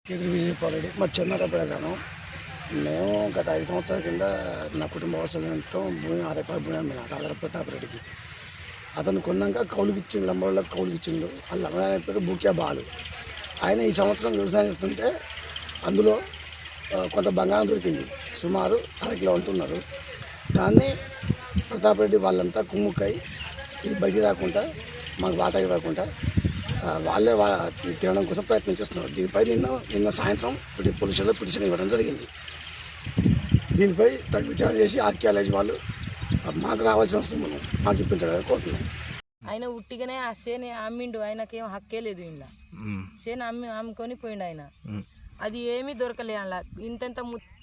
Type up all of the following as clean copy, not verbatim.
కేంద్ర విజయపాలరెడ్డి మా చెన్నారపేట గ్రామం. మేము గత 5 సంవత్సరాల కింద నా కుటుంబ అవసరంతో భూమి 6 ఎకరాల భూమి అమ్మిన రాజర ప్రతాపరెడ్డికి. అతను కొన్నాక కౌలుకిచ్చిండు, లంబోళ్ళకి కౌలుకిచ్చిండు. ఆ లంబడాయన పేరు బూక్యా బాలు. ఆయన ఈ సంవత్సరం వ్యవసాయం చేస్తుంటే అందులో కొంత బంగారం దొరికింది. సుమారు 1/2 కిలో ఉంటున్నారు. దాన్ని ప్రతాపరెడ్డి వాళ్ళంతా కుమ్ముక్కై ఇది బయటికి రాకుండా మాకు వాటా ఇవ్వకుండా వాళ్ళే తినడం కోసం ప్రయత్నం చేస్తున్నారు. దీనిపై నిన్న సాయంత్రం పోలీసులో పిటిషన్ ఇవ్వడం జరిగింది. దీనిపై తగు విచారణ చేసి ఆర్కియాలజీ వాళ్ళు మాకు రావాల్సిన వస్తుంది మాకు ఇప్పించడానికి కోరుతున్నాం. ఆయన ఉట్టిగానే ఆ సేని అమ్మిండు, ఆయనకేం హక్కే లేదు. ఇలా సేన అమ్ముకొని పోయిండు ఆయన. అది ఏమీ దొరకలే అలా. ఇంతంత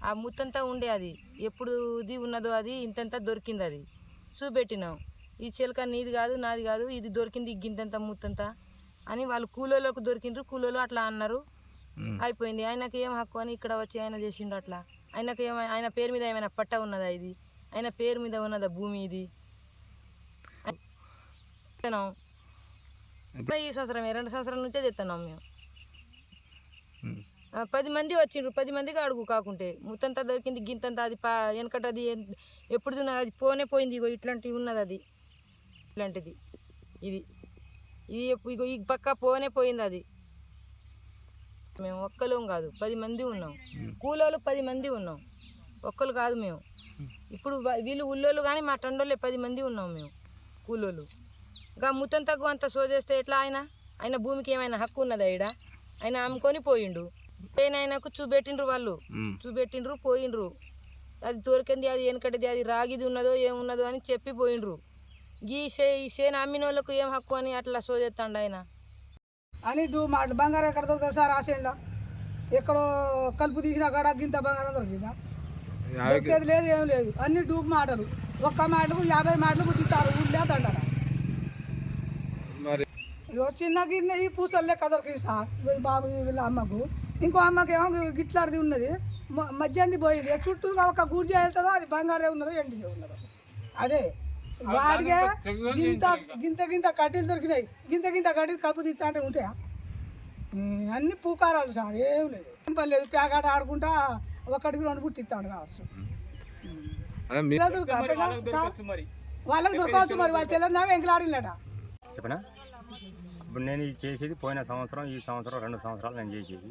ఆ ముత్తంతా ఉండే, అది ఎప్పుడుది ఉన్నదో అది ఇంతంతా దొరికింది. అది చూపెట్టినాం, ఈ చిలక నీది కాదు నాది కాదు, ఇది దొరికింది గింతంత ముత్తంతా అని వాళ్ళు కూలోళ్ళకు దొరికిండ్రు. కూలోళ్ళు అట్లా అన్నారు, అయిపోయింది. ఆయనకి ఏం హక్కు అని ఇక్కడ వచ్చి ఆయన చేసిండు అట్లా. ఆయనకి ఆయన పేరు మీద ఏమైనా పట్ట ఉన్నదా? ఇది ఆయన పేరు మీద ఉన్నదా భూమి? ఇది ఈ సంవత్సరమే 2 సంవత్సరాల నుంచే తెస్తున్నాం మేము. 10 మంది వచ్చిండ్రు, 10 మందికి అడుగు కాకుంటే ముత్తంతా దొరికింది గింతంతా. అది వెనకటది ఎప్పుడు అది పోయింది. ఇగో ఇట్లాంటివి ఉన్నది, అది ఇట్లాంటిది. ఇది ఇగో ఈ పక్క పోయింది. అది మేము ఒక్కలం కాదు, 10 మంది ఉన్నాం. కూలోళ్ళు 10 మంది ఉన్నాం, ఒక్కరు కాదు మేము. ఇప్పుడు వీళ్ళు ఉల్లోళ్ళు కానీ మా టండోళ్ళే 10 మంది ఉన్నాం మేము కూలోళ్ళు. ఇంకా ముత్తంతకు అంత సోదేస్తే ఎట్లా? ఆయన భూమికి ఏమైనా హక్కు ఉన్నదా? ఈడ ఆయన అమ్ముకొని పోయిండు. ఆయనకు చూపెట్టిండ్రు, వాళ్ళు చూపెట్టిండ్రు, పోయిండ్రు. అది దొరికింది, అది వెనకటిది, అది రాగిది ఉన్నదో ఏమున్నదో అని చెప్పి పోయిండ్రు. ఈ సేన అమ్మిన వాళ్ళకు ఏం హక్కు అని అట్లా సోదేస్తాండు ఆయన అని. మాటలు బంగారం ఎక్కడ దొరుకుతుంది సార్? ఆ చేనులో ఎక్కడో కలుపు తీసినా కాడ గింత బంగారం దొరికిందా? దొరికేది లేదు, ఏం లేదు. అన్ని డూబు మాటలు. ఒక్క మాటలకు 50 మాటలు పుట్టిస్తారు ఊళ్ళో దండారా. చిన్న గిన్నె ఈ పూసలు లెక్క దొరికింది సార్. బాబు వీళ్ళ అమ్మకు, ఇంకో అమ్మకి ఏమో గిట్లాడిది ఉన్నది, మధ్యంది పోయింది. చుట్టూ ఒక గుడి వెళ్తుందో అది బంగారే ఉన్నదో ఎండిదే ఉన్నదో. అదే వాడిగా గింత కడ్డీలు దొరికినాయి. గింత కడ్డీలు కప్పు తీస్తా అంటే ఉంటాయా? అన్ని పూకారాలు సార్, ఏం లేదు, ఏం పని లేదు. ప్యాకాట ఆడుకుంటా 1కి 2 పుట్టిస్తాడు కావచ్చు. వాళ్ళకి దొరకవచ్చు మరి, వాళ్ళు తెలంగాణ ఎంకలాడినట. చెప్పనా? ఇప్పుడు నేను ఇది చేసేది పోయిన సంవత్సరం, ఈ సంవత్సరం 2 సంవత్సరాలు నేను చేసేది.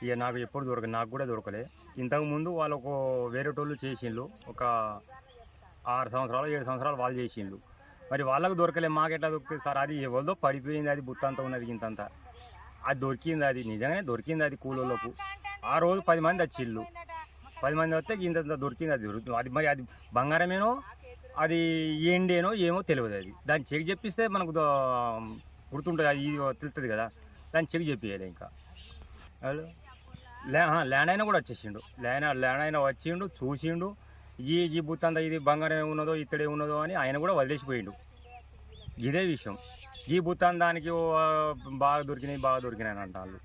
ఇక నాకు ఎప్పుడు నాకు కూడా దొరకలే. ఇంతకుముందు వాళ్ళకు వేరేటోళ్ళు చేసిండ్రు, ఒక 6 సంవత్సరాలు 7 సంవత్సరాలు వాళ్ళు చేసిండ్రు. మరి వాళ్ళకు దొరకలే, మాకు ఎట్లా దొరుకుతుంది సార్? అది ఎవరిదో పడిపోయింది, అది బుత్తంతా ఉన్నది ఇంతంతా. అది దొరికింది, అది నిజంగానే దొరికింది. అది కూలోళ్ళకు ఆ రోజు 10 మంది వచ్చిళ్ళు. 10 మంది వస్తే ఇంత దొరికింది. అది దొరుకుతుంది. అది మరి అది బంగారమేనో అది ఏండేనో ఏమో తెలియదు. అది దాన్ని చెక్ చెప్పిస్తే మనకు గుర్తుంటుంది, అది తెలుస్తుంది కదా. దాన్ని చెక్ చెప్పేయాలి. ఇంకా ల్యాండ్ అయినా కూడా వచ్చేసిండు. ల్యాండ్ అయినా వచ్చిండు, చూసిండు. ఈ బుత్తంతా ఇది బంగారం ఏమున్నదో ఇత్తడే ఉన్నదో అని ఆయన కూడా వదిలేసిపోయిండు. ఇదే విషయం. ఈ బుత్తాన్ దానికి బాగా దొరికినాయి అని అంటారు.